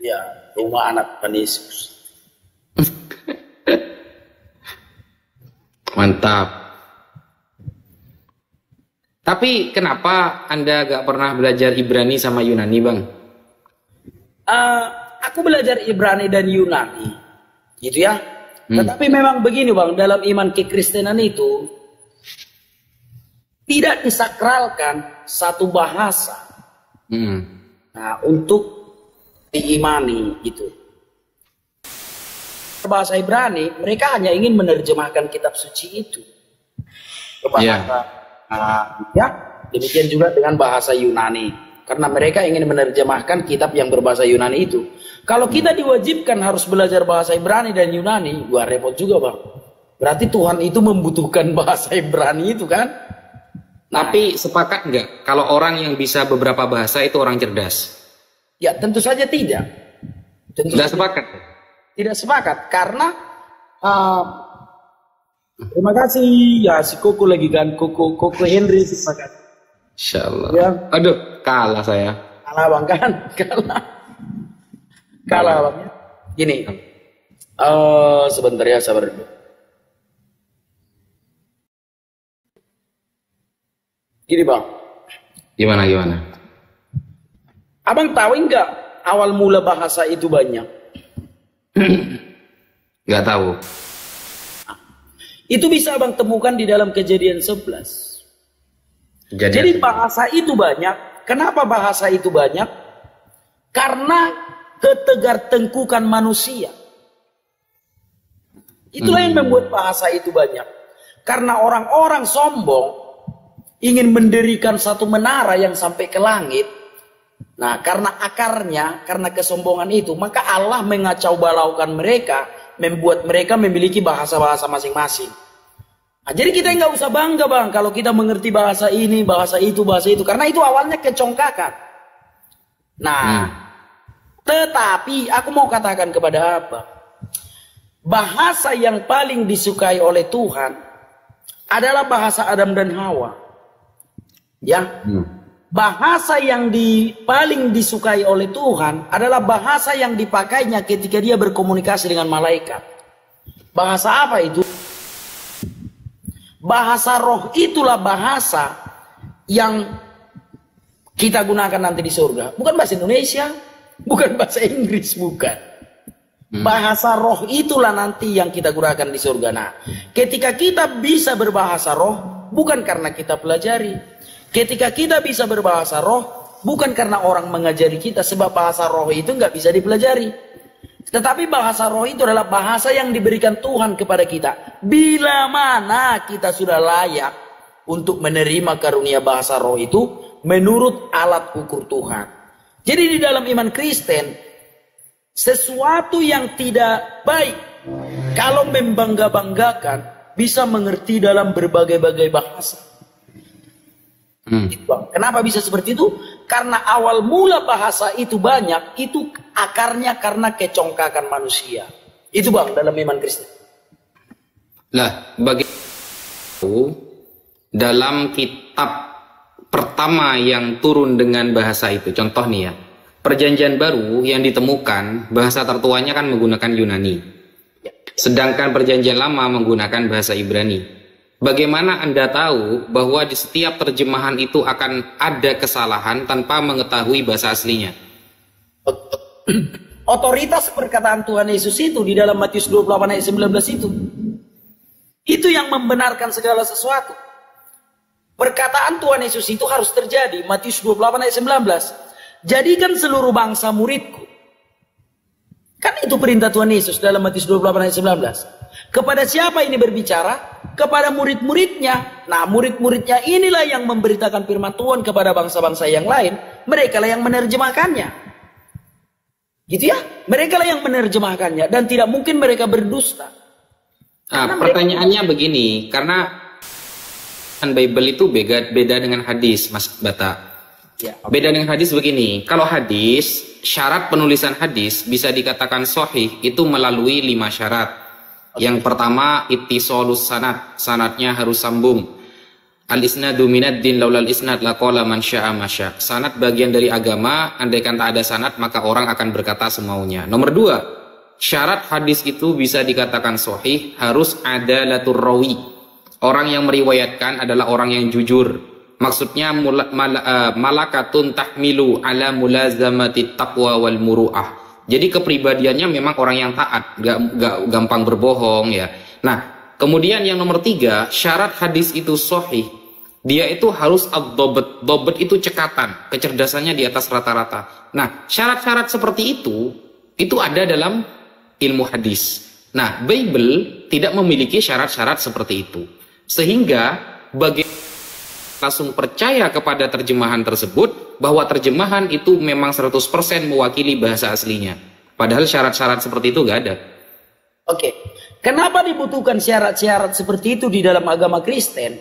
Ya, rumah anak Tuhan Yesus. Mantap. Tapi kenapa Anda gak pernah belajar Ibrani sama Yunani, Bang? Aku belajar Ibrani dan Yunani, gitu ya. Tetapi memang begini, Bang, dalam iman kekristenan itu tidak disakralkan satu bahasa. Nah, untuk diimani itu. Bahasa Ibrani, mereka hanya ingin menerjemahkan kitab suci itu ke bahasa ya, demikian juga dengan bahasa Yunani, karena mereka ingin menerjemahkan kitab yang berbahasa Yunani itu. Kalau kita diwajibkan harus belajar bahasa Ibrani dan Yunani, gua repot juga, Bang. Berarti Tuhan itu membutuhkan bahasa Ibrani itu kan? Tapi sepakat nggak kalau orang yang bisa beberapa bahasa itu orang cerdas? Ya tentu saja tidak. Tidak sepakat. Tidak sepakat karena terima kasih ya si Koko lagi kan, Koko Henry sepakat. Insyaallah. Ya. Aduh, kalah saya. Kalah, Bang, kan? Kalah Bang. Gini. Sebentar ya, sabar dulu. Gini, Bang. Gimana? Abang tahu enggak awal mula bahasa itu banyak? Nggak tahu. Itu bisa Abang temukan di dalam Kejadian 11. Jadi bahasa itu banyak. Kenapa bahasa itu banyak? Karena ketegar tengkukan manusia. Itulah yang membuat bahasa itu banyak. Karena orang-orang sombong ingin mendirikan satu menara yang sampai ke langit. Nah, karena akarnya, karena kesombongan itu, maka Allah mengacau balaukan mereka, membuat mereka memiliki bahasa-bahasa masing-masing. Nah, jadi kita nggak usah bangga, Bang, kalau kita mengerti bahasa ini, bahasa itu, karena itu awalnya kecongkakan. Nah, tetapi aku mau katakan kepada apa? Bahasa yang paling disukai oleh Tuhan adalah bahasa Adam dan Hawa. Ya. Bahasa yang paling disukai oleh Tuhan adalah bahasa yang dipakainya ketika dia berkomunikasi dengan malaikat. Bahasa apa itu? Bahasa roh itulah bahasa yang kita gunakan nanti di surga. Bukan bahasa Indonesia, bukan bahasa Inggris, bukan. Bahasa roh itulah nanti yang kita gunakan di surga. Nah, ketika kita bisa berbahasa roh, bukan karena kita pelajari. Ketika kita bisa berbahasa roh, bukan karena orang mengajari kita, sebab bahasa roh itu nggak bisa dipelajari. Tetapi bahasa roh itu adalah bahasa yang diberikan Tuhan kepada kita. Bila mana kita sudah layak untuk menerima karunia bahasa roh itu, menurut alat ukur Tuhan. Jadi di dalam iman Kristen, sesuatu yang tidak baik, kalau membangga-banggakan, bisa mengerti dalam berbagai-bagai bahasa. Kenapa bisa seperti itu? Karena awal mula bahasa itu banyak, itu akarnya karena kecongkakan manusia. Itu, Bang, dalam iman Kristen. Lah, bagi dalam kitab pertama yang turun dengan bahasa itu, contoh nih ya, Perjanjian Baru yang ditemukan bahasa tertuanya kan menggunakan Yunani, sedangkan Perjanjian Lama menggunakan bahasa Ibrani. Bagaimana Anda tahu bahwa di setiap terjemahan itu akan ada kesalahan tanpa mengetahui bahasa aslinya? Otoritas perkataan Tuhan Yesus itu di dalam Matius 28 ayat 19 itu. Itu yang membenarkan segala sesuatu. Perkataan Tuhan Yesus itu harus terjadi. Matius 28 ayat 19. Jadikan seluruh bangsa muridku. Kan itu perintah Tuhan Yesus dalam Matius 28 ayat 19. Kepada siapa ini berbicara? Kepada murid-muridnya. Nah, murid-muridnya inilah yang memberitakan firman Tuhan kepada bangsa-bangsa yang lain. Mereka lah yang menerjemahkannya. Gitu ya? Mereka lah yang menerjemahkannya. Dan tidak mungkin mereka berdusta. Nah, pertanyaannya begini. Karena Bible itu beda dengan hadis, Mas Bata. Ya, beda dengan hadis begini. Kalau hadis, syarat penulisan hadis bisa dikatakan sahih itu melalui 5 syarat. Yang pertama, ittisolus sanad, sanadnya harus sambung. Al-isnadu minad din laulal isnad laqala man syaa ma syaa. Sanad bagian dari agama, andaikan tak ada sanad maka orang akan berkata semaunya. Nomor 2, syarat hadis itu bisa dikatakan sahih harus adalatur rawi. Orang yang meriwayatkan adalah orang yang jujur. Maksudnya malakatun tahmilu ala mulazamati taqwa wal muru'ah. Jadi kepribadiannya memang orang yang taat, gak gampang berbohong ya. Nah, kemudian yang nomor 3, syarat hadis itu sahih, dia itu harus ad-dhabt. Dhabt itu cekatan, kecerdasannya di atas rata-rata. Nah, syarat-syarat seperti itu ada dalam ilmu hadis. Nah, Bible tidak memiliki syarat-syarat seperti itu. Sehingga bagi langsung percaya kepada terjemahan tersebut bahwa terjemahan itu memang 100% mewakili bahasa aslinya. Padahal syarat-syarat seperti itu gak ada. Oke. Kenapa dibutuhkan syarat-syarat seperti itu di dalam agama Kristen?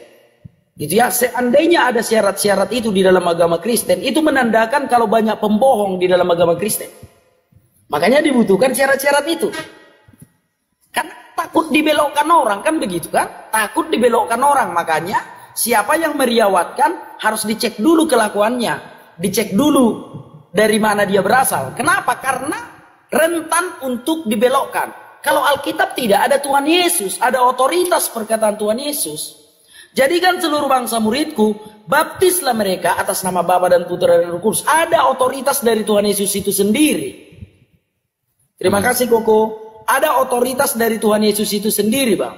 Gitu ya, seandainya ada syarat-syarat itu di dalam agama Kristen, itu menandakan kalau banyak pembohong di dalam agama Kristen. Makanya dibutuhkan syarat-syarat itu. Karena takut dibelokkan orang, kan begitu kan? Takut dibelokkan orang, makanya siapa yang meriwayatkan harus dicek dulu kelakuannya, dicek dulu dari mana dia berasal. Kenapa? Karena rentan untuk dibelokkan. Kalau Alkitab tidak ada Tuhan Yesus, ada otoritas perkataan Tuhan Yesus. Jadikan seluruh bangsa muridku, baptislah mereka atas nama Bapa dan Putra dan Roh Kudus. Ada otoritas dari Tuhan Yesus itu sendiri. Terima kasih Koko. Ada otoritas dari Tuhan Yesus itu sendiri, Bang.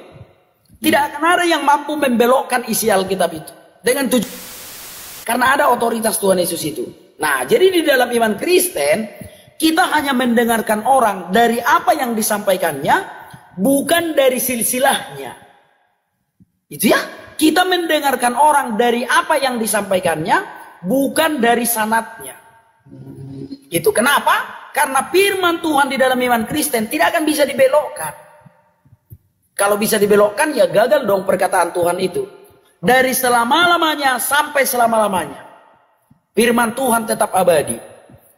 Tidak akan ada yang mampu membelokkan isi Alkitab itu. Dengan tujuan. Karena ada otoritas Tuhan Yesus itu. Nah, jadi di dalam iman Kristen, kita hanya mendengarkan orang dari apa yang disampaikannya, bukan dari silsilahnya. Itu ya, kita mendengarkan orang dari apa yang disampaikannya, bukan dari sanadnya. Itu kenapa? Karena firman Tuhan di dalam iman Kristen tidak akan bisa dibelokkan. Kalau bisa dibelokkan, ya gagal dong perkataan Tuhan itu. Dari selama-lamanya sampai selama-lamanya, firman Tuhan tetap abadi.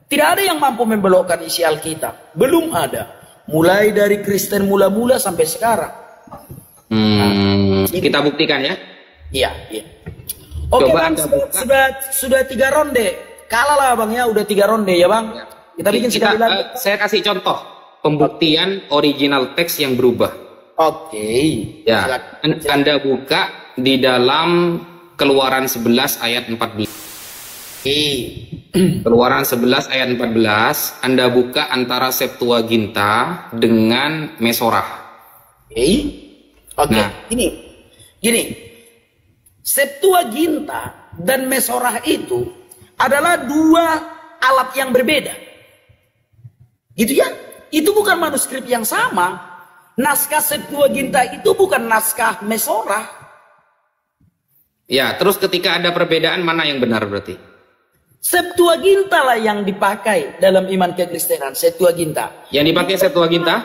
Tidak ada yang mampu membelokkan isi Alkitab. Belum ada. Mulai dari Kristen mula-mula sampai sekarang. Kita buktikan ya. Iya, iya. Oke Bang, sudah 3 ronde. Kalah lah Bang ya, udah 3 ronde ya Bang. Kita bikin sekali lagi. Saya kasih contoh pembuktian original teks yang berubah. Oke. Ya, Anda buka di dalam Keluaran 11 ayat 14. Keluaran 11 ayat 14, Anda buka antara Septuaginta dengan Mesorah. Oke. Nah, gini. Septuaginta dan Mesorah itu adalah 2 alat yang berbeda. Gitu ya? Itu bukan manuskrip yang sama. Naskah Septuaginta itu bukan naskah Mesorah. Ya, terus ketika ada perbedaan, mana yang benar berarti? Septuaginta lah yang dipakai dalam iman kekristenan, Septuaginta. Yang dipakai Septuaginta?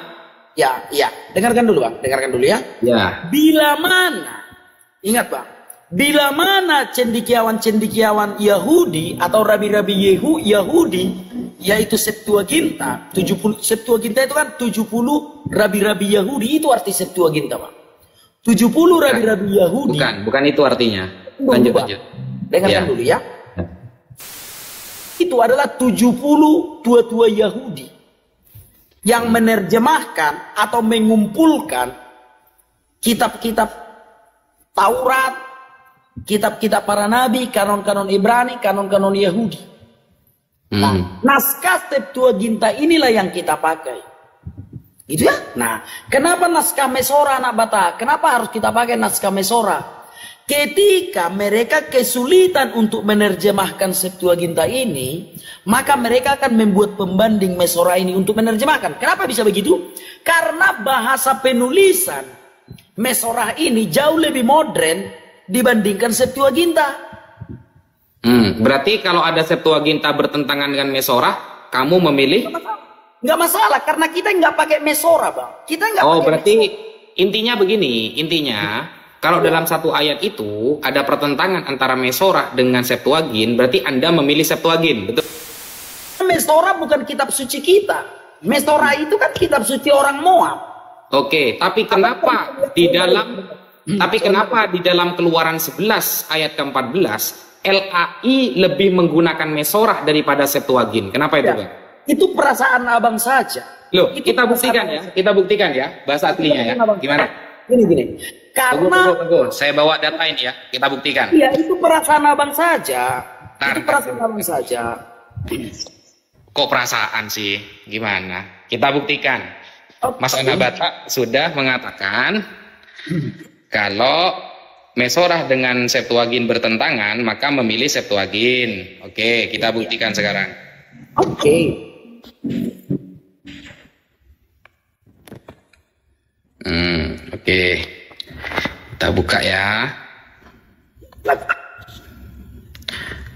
Ya, ya. Dengarkan dulu Bang, dengarkan dulu ya. Ya. Bila mana, ingat Bang, bila mana cendekiawan-cendekiawan Yahudi atau rabi-rabi Yahudi, yaitu Septuaginta, 70 Septuaginta itu kan 70 rabi-rabi Yahudi, itu arti Septuaginta Bang. 70 rabi-rabi Yahudi. Bukan itu artinya. Lanjut. Dengarkan dulu ya. Itu adalah 70 tua-tua Yahudi yang menerjemahkan atau mengumpulkan kitab-kitab Taurat, kitab-kitab para nabi, kanon-kanon Ibrani, kanon-kanon Yahudi. Nah, naskah Septuaginta inilah yang kita pakai. Gitu ya? Nah, kenapa naskah Mesorah anak Bata? Kenapa harus kita pakai naskah Mesorah? Ketika mereka kesulitan untuk menerjemahkan Septuaginta ini, maka mereka akan membuat pembanding Mesorah ini untuk menerjemahkan. Kenapa bisa begitu? Karena bahasa penulisan Mesorah ini jauh lebih modern dibandingkan Septuaginta. Berarti kalau ada Septuaginta bertentangan dengan Mesorah, kamu memilih? Nggak masalah, karena kita nggak pakai Mesorah, Bang. Kita nggak pakai berarti Mesorah. Intinya begini, kalau dalam satu ayat itu ada pertentangan antara Mesorah dengan Septuagint, berarti Anda memilih Septuagint, betul? Mesorah bukan kitab suci kita. Mesorah itu kan kitab suci orang Moab. Oke, tapi kenapa di dalam Tapi kenapa di dalam Keluaran 11 ayat ke-14 LAI lebih menggunakan Mesorah daripada Septuagint? Kenapa itu, Bang? Itu perasaan abang saja. Loh, Itu kita buktikan ya. Kita buktikan ya bahasa aslinya ya. Gimana? Gini. Karena Tunggu. Saya bawa data ini ya. Kita buktikan. iya, itu perasaan abang saja. Itu perasaan abang saja. Kok perasaan sih? Gimana? Kita buktikan. Oke. Mas Anabata sudah mengatakan kalau Mesorah dengan Septuagint bertentangan, maka memilih Septuagint. Oke, kita buktikan sekarang. Oke. Oke. Kita buka ya.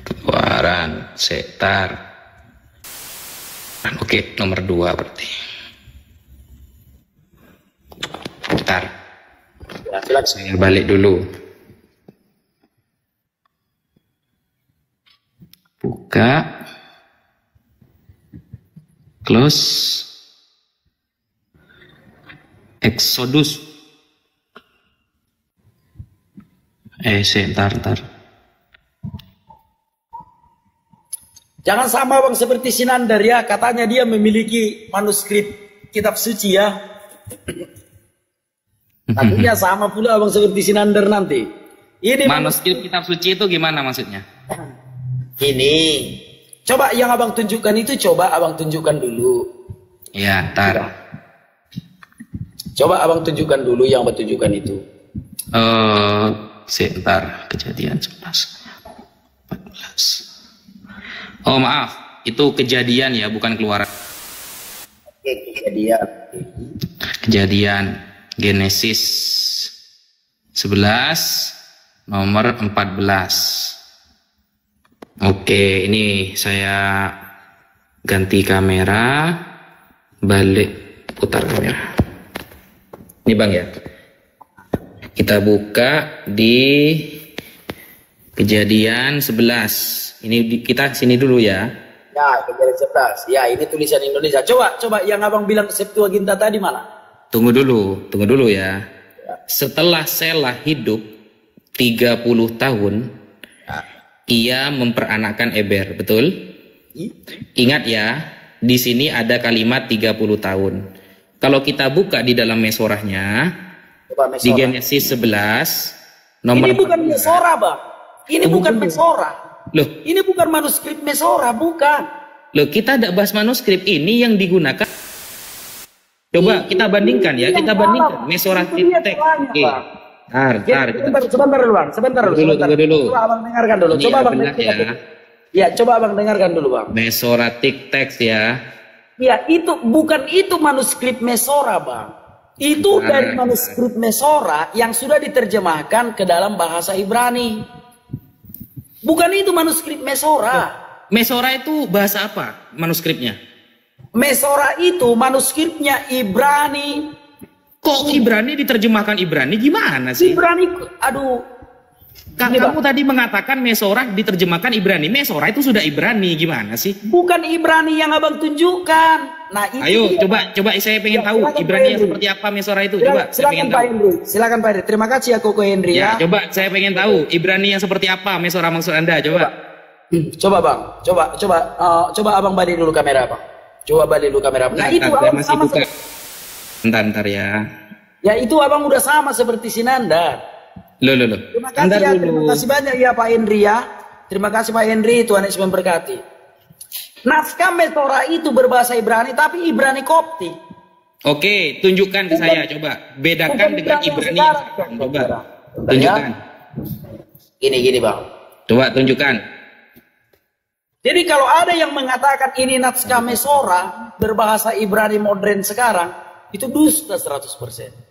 Keluaran Setar. Oke, nomor 2 berarti. Bentar. Ya, silakan. Saya balik dulu. Buka. Close. Exodus. Sebentar. Jangan sama bang seperti Sinandar ya, katanya dia memiliki manuskrip kitab suci ya. Takutnya sama pula abang seperti Sinandar nanti. Ini manuskrip kitab suci itu gimana maksudnya? Ini. Coba yang abang tunjukkan itu, coba abang tunjukkan dulu. Ya, ntar. Coba abang tunjukkan dulu yang abang tunjukkan itu. Sebentar, Kejadian 11, 14. Oh maaf, itu Kejadian ya, bukan Keluaran. Oke, Kejadian. Kejadian, Genesis 11, nomor 14. Oke, ini saya ganti kamera, balik, putar kamera. Ini Bang ya. Kita buka di Kejadian 11. Ini kita sini dulu ya. Ya, Kejadian 11. Ya, ini tulisan Indonesia. Coba yang abang bilang Septuaginta tadi mana? Tunggu dulu ya. Setelah Selah hidup 30 tahun, ia memperanakkan Eber, betul? Ingat ya, di sini ada kalimat 30 tahun. Kalau kita buka di dalam Mesorahnya, di Genesis 11, nomor ini bukan Mesora, Bang. Ini bukan Mesora. Loh, ini bukan manuskrip Mesora, bukan. Loh, kita tidak bahas manuskrip, ini yang digunakan. Coba kita bandingkan ya, kita bandingkan Mesora teks. Sebentar dulu, Bang. Sebentar dulu. Coba abang dengarkan dulu. Coba abang dengarkan. Ya, coba abang dengarkan dulu, Bang. Mesoratik teks ya. Ya, itu bukan itu manuskrip Mesora, Bang. Itu dari manuskrip Mesora yang sudah diterjemahkan ke dalam bahasa Ibrani. Bukan itu manuskrip Mesora. Mesora itu bahasa apa manuskripnya? Mesora itu manuskripnya Ibrani. Kok Ibrani diterjemahkan Ibrani gimana sih? Ibrani, aduh. Kamu tadi mengatakan Mesora diterjemahkan Ibrani. Mesora itu sudah Ibrani, gimana sih? Bukan Ibrani yang abang tunjukkan. Nah, ayo coba saya pengen tahu Ibrani yang seperti apa Mesora itu. Coba saya pengen tahu. Silakan Pak Henry. Terima kasih ya Koko Henry ya. Coba saya pengen tahu Ibrani yang seperti apa Mesora maksud Anda. Coba. Coba Bang. Coba abang balik dulu kamera, Bang. Coba balik dulu kamera. Nah, itu abang masih buka. Bentar ya. Ya itu abang udah sama seperti Sinanda. Loh. Terima kasih ya, terima kasih banyak ya Pak Henry ya. Terima kasih Pak Henry, Tuhan Yesus memberkati. Naskah Mesora itu berbahasa Ibrani, tapi Ibrani Koptik. Oke, tunjukkan ke saya, coba. Bedakan dengan Ibrani yang sekarang. Coba, tunjukkan. Gini Bang. Coba tunjukkan. Jadi kalau ada yang mengatakan ini naskah Mesora berbahasa Ibrani modern sekarang, itu dusta 100%.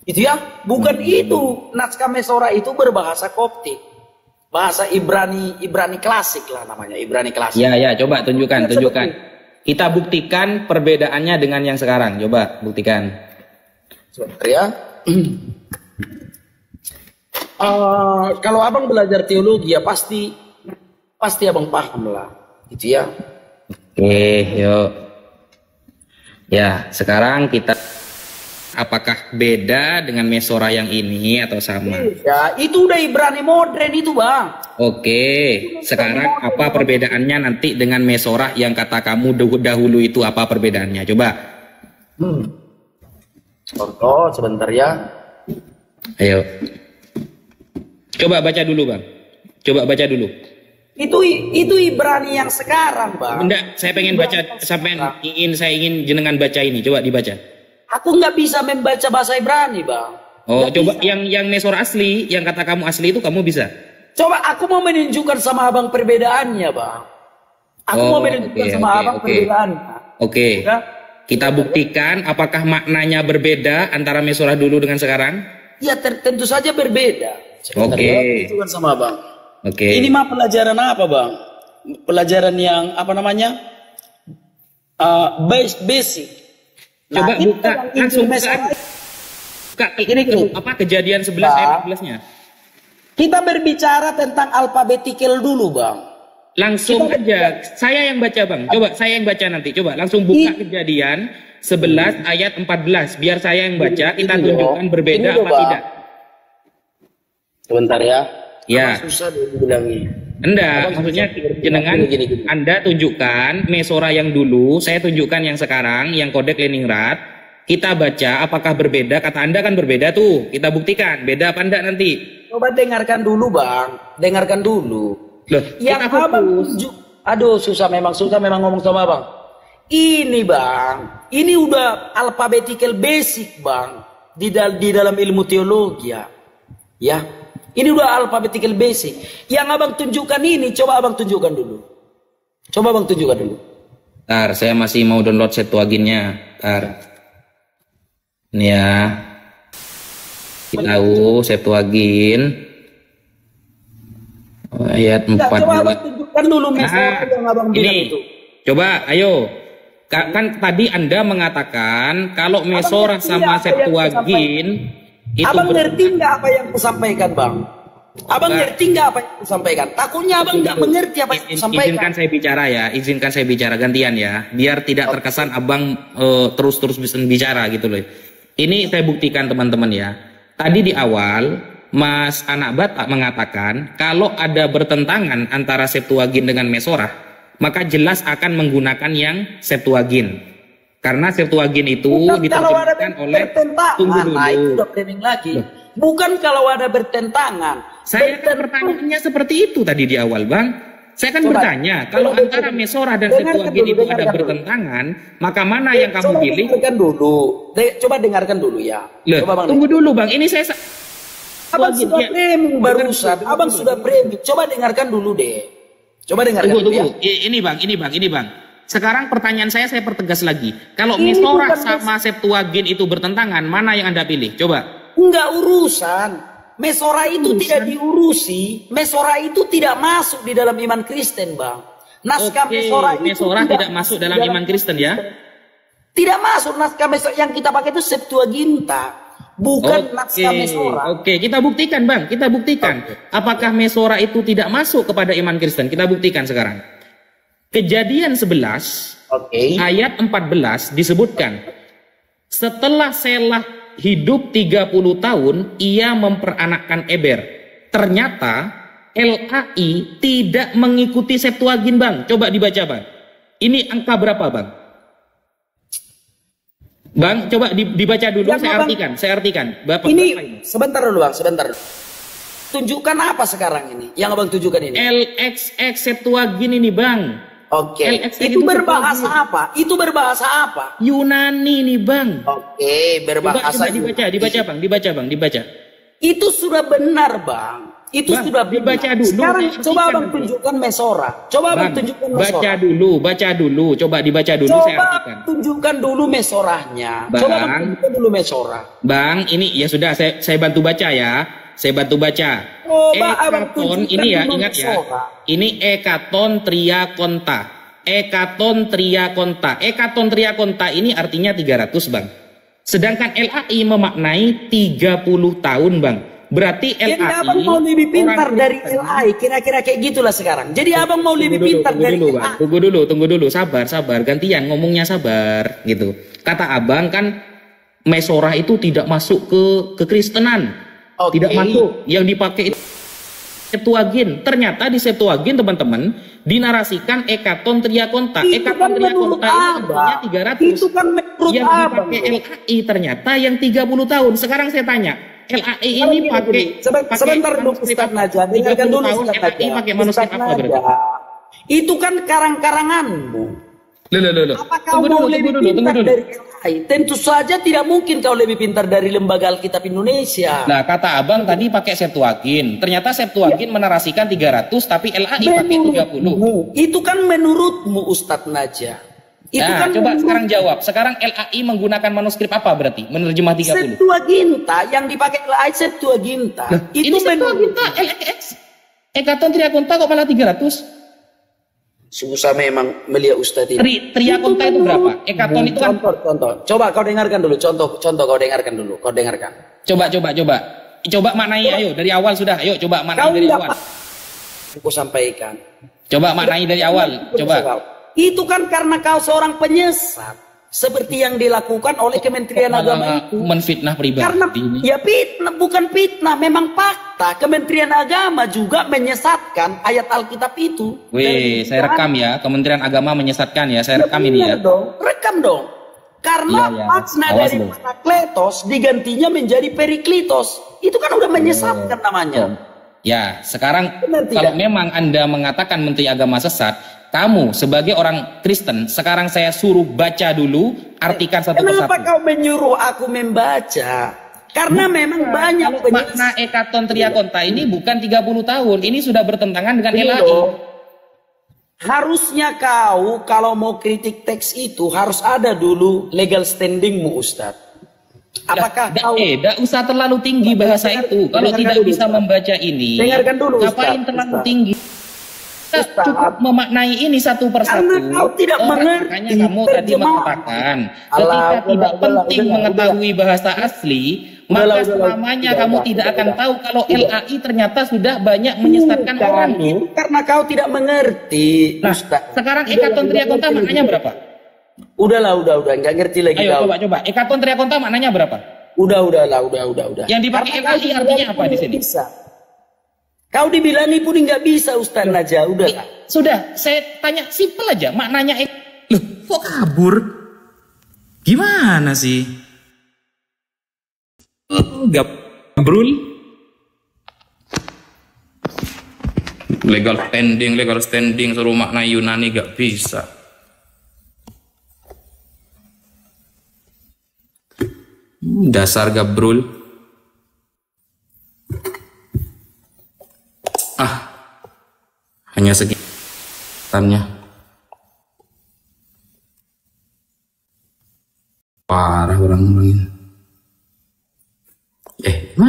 Itu ya, bukan itu. Naskah Mesora itu berbahasa Koptik. Bahasa Ibrani klasik lah namanya, Ibrani klasik. Ya, coba tunjukkan. Kita buktikan perbedaannya dengan yang sekarang. Coba buktikan. Sebentar ya. Kalau abang belajar teologi ya pasti abang paham lah. Itu ya. Oke, yuk. Ya, sekarang kita apakah beda dengan Mesora yang ini atau sama? Ya, itu udah Ibrani modern itu, Bang. Oke, sekarang apa perbedaannya nanti dengan Mesora yang kata kamu dahulu itu, apa perbedaannya? Coba. Contoh sebentar ya. Ayo. Coba baca dulu, Bang. Coba baca dulu. Itu Ibrani yang sekarang, Bang. Enggak, saya pengen baca, saya ingin jenengan baca ini. Coba dibaca. Aku nggak bisa membaca bahasa Ibrani, Bang. Oh, Nggak coba bisa. yang Mesora asli, yang kata kamu asli itu kamu bisa. Coba aku mau menunjukkan sama abang perbedaannya, Bang. Aku mau menunjukkan sama abang perbedaannya. Oke. Ya? Kita buktikan apakah maknanya berbeda antara Mesora dulu dengan sekarang? Ya tentu saja berbeda. Sebentar Oke. ya, aku tunjukkan sama abang. Oke. Ini mah pelajaran apa, Bang? Pelajaran yang apa namanya? Basic. Coba ini buka, yang langsung Injil buka. Mesra. Buka Ini apa kejadian 11 ayat 14-nya. Kita berbicara tentang alfabetikal dulu, Bang. Langsung aja, saya yang baca, Bang. Coba saya yang baca nanti. Coba langsung buka kejadian 11 ayat 14. Biar saya yang baca, kita tunjukkan berbeda apa tidak. Sebentar ya. Ya. Susah dibilangnya. Enggak, maksudnya jenengan Gini. Anda tunjukkan Mesora yang dulu, saya tunjukkan yang sekarang, yang kodek Leningrad. Kita baca apakah berbeda, kata Anda kan berbeda tuh. Kita buktikan, beda apa enggak nanti. Coba dengarkan dulu, Bang. Dengarkan dulu. Loh, Yang kita abang fokus. tunjuk. Aduh, susah memang ngomong sama abang. Ini, Bang. Ini udah alphabetical basic, Bang. Di dalam ilmu teologi ya. Ya. Ini udah alphabetical basic. Yang abang tunjukkan ini, coba abang tunjukkan dulu. Coba abang tunjukkan dulu. Ntar, saya masih mau download Septuaginnya. Ntar. Ini ya. Kita tahu Septuagin. Ayat 4. Coba abang tunjukkan dulu Mesora yang abang bilang Ini. itu. Coba, ayo. Kan tadi Anda mengatakan kalau Mesora sama Septuagin itu Abang ngerti nggak apa yang kusampaikan, Bang? Abang ngerti nggak apa yang kusampaikan? Takutnya abang nggak mengerti apa yang kusampaikan. Izinkan saya bicara ya, izinkan saya bicara gantian ya, biar tidak terkesan abang terus bisa bicara gitu loh. Ini saya buktikan teman-teman ya. Tadi di awal Mas Anak Batak mengatakan kalau ada bertentangan antara Septuagin dengan Mesora, maka jelas akan menggunakan yang Septuagin. Karena Septuagin itu diterjemahkan oleh tunggu dulu. Nah, itu udah framing lagi. Bukan kalau ada bertentangan. Saya kan pertanyaannya seperti itu tadi di awal, Bang. Saya kan bertanya, kalau antara Mesora dan Septuagin itu ada bertentangan, maka mana yang kamu pilih? Dengarkan dulu. Coba dengarkan dulu ya. Loh, Coba, Bang, tunggu dulu, Bang. Ini saya Abang sudah framing barusan. Abang sudah framing. Coba dengarkan dulu deh. Coba dengarkan dulu ya. Ini Bang. Sekarang pertanyaan saya pertegas lagi. Kalau Mesora sama Septuagin itu bertentangan, mana yang Anda pilih? Coba. Enggak urusan. Mesora itu tidak diurusi. Mesora itu tidak masuk di dalam iman Kristen, Bang. Naskah Mesora itu tidak masuk dalam iman Kristen ya? Tidak masuk naskah Mesora. Yang kita pakai itu Septuaginta. Bukan naskah Mesora. Oke, kita buktikan, Bang. Kita buktikan. Apakah Mesora itu tidak masuk kepada iman Kristen? Kita buktikan sekarang. Kejadian 11 ayat 14 disebutkan, setelah Selah hidup 30 tahun, ia memperanakkan Eber. Ternyata LAI tidak mengikuti Septuagin, Bang. Coba dibaca, Bang. Ini angka berapa, Bang? Bang, coba dibaca dulu, ya, saya artikan. Bapak, ini sebentar dulu, Bang, sebentar. Tunjukkan apa sekarang ini? Yang Abang tunjukkan ini. LXX Septuagin ini, Bang. Oke. Itu berbahasa apa? Itu berbahasa apa? Yunani nih, Bang. Oke, berbahasa Bang. Dibaca. Itu sudah benar, Bang. Itu Bang, sudah dibaca dulu. Sekarang coba Abang tunjukkan Mesora. Coba Abang tunjukkan Mesora. Baca dulu. Coba dibaca dulu, saya artikan. Tunjukkan dulu Mesoranya. Bang, coba Abang tunjukkan dulu Mesora. Bang, ini ya sudah saya bantu baca ya. Saya bantu baca. Ekaton ini ya, ingat ya. Ini ekaton triakonta. Ekaton triakonta ini artinya 300, Bang. Sedangkan LAI memaknai 30 tahun, Bang. Berarti LAI. Jadi abang mau lebih pintar dari LAI, kira-kira kayak gitulah sekarang. Jadi abang mau lebih pintar dari LAI. Tunggu dulu, sabar, gantian ngomongnya sabar, gitu. Kata abang kan Mesorah itu tidak masuk ke kekristenan. Tidak masuk. Yang dipakai itu Septuagint. Ternyata di Septuagint, teman-teman, dinarasikan Ekaton Triakonta. Ekaton Triakonta ini artinya 300. Itu kan menurut yang dipakai LAI ternyata yang 30 tahun. Sekarang saya tanya, LAI ini pakai sebentar dulu Ustaz Najah, dengarkan dulu Ustaz LAI pakai manuskrip apa berarti? Itu kan karang-karanganmu. Loh. Apa kau mau lebih pintar dari LAI? Tentu saja tidak mungkin kau lebih pintar dari Lembaga Alkitab Indonesia. Nah, kata abang tadi pakai Septuagint. Ternyata Septuagint menarasikan 300, tapi LAI pakai 30. Itu kan menurutmu Ustaz Najah. Itu Nah, kan coba sekarang jawab. Sekarang LAI menggunakan manuskrip apa berarti? Menerjemah 30. Septuaginta yang dipakai LAI Septuaginta. Nah, itu itu Septuaginta LX. Ekaton Triakonta kok malah 300? Susah memang melihat Ustaz ini. Triakonta itu berapa? Ekaton itu kan contoh. Coba kau dengarkan dulu contoh kau dengarkan dulu. Kau dengarkan. Coba. Coba maknai, ayo dari awal sudah. Ayo coba maknai dari awal. Aku sampaikan. Coba maknai dari awal. Coba. Itu kan karena kau seorang penyesat. Seperti yang dilakukan oleh Kementerian Agama itu. Menfitnah pribadi. Karena ya fitnah, bukan fitnah, memang fakta. Kementerian Agama juga menyesatkan ayat Alkitab itu. Wih, saya rekam ya. Kementerian Agama menyesatkan ya. Saya rekam ini ya. Rekam dong. Karena makna dari parakletos digantinya menjadi periklitos. Itu kan udah menyesatkan namanya. Ya, sekarang kalau memang Anda mengatakan Menteri Agama sesat, kamu sebagai orang Kristen, sekarang saya suruh baca dulu, artikan satu persatu. Kenapa kau menyuruh aku membaca? Karena memang banyak makna Ekaton Triakonta ini bukan 30 tahun, ini sudah bertentangan dengan LAI. Harusnya kau kalau mau kritik teks itu harus ada dulu legal standingmu, Ustadz. Apakah kau tidak usah terlalu tinggi bahasa itu. Kalau tidak bisa membaca ini, dengarkan dulu, ngapain terlalu tinggi? Kita cukup memaknai ini satu persatu. Karena kau tidak mengerti. Makanya kamu tadi mengatakan ketika tidak penting mengetahui bahasa asli, maka selamanya kamu tidak akan tahu kalau LAI ternyata sudah banyak menyesatkan orang. Karena kau tidak mengerti. Nah, sekarang Ekaton Triakonta maknanya berapa? Udah, nggak ngerti lagi. Ayo coba. Ekaton Triakonta maknanya berapa? Udah. Yang dipakai LAI artinya apa di sini? Bisa. Kau dibilangi pun nggak bisa, Ustaz Najah. Udah. Sudah, saya tanya simpel aja maknanya. Loh, kok kabur? Gimana sih? Gabrul? Legal standing suruh makna Yunani gak bisa. Dasar gabrul. Hanya sekitarnya. Parah orang-orang ini.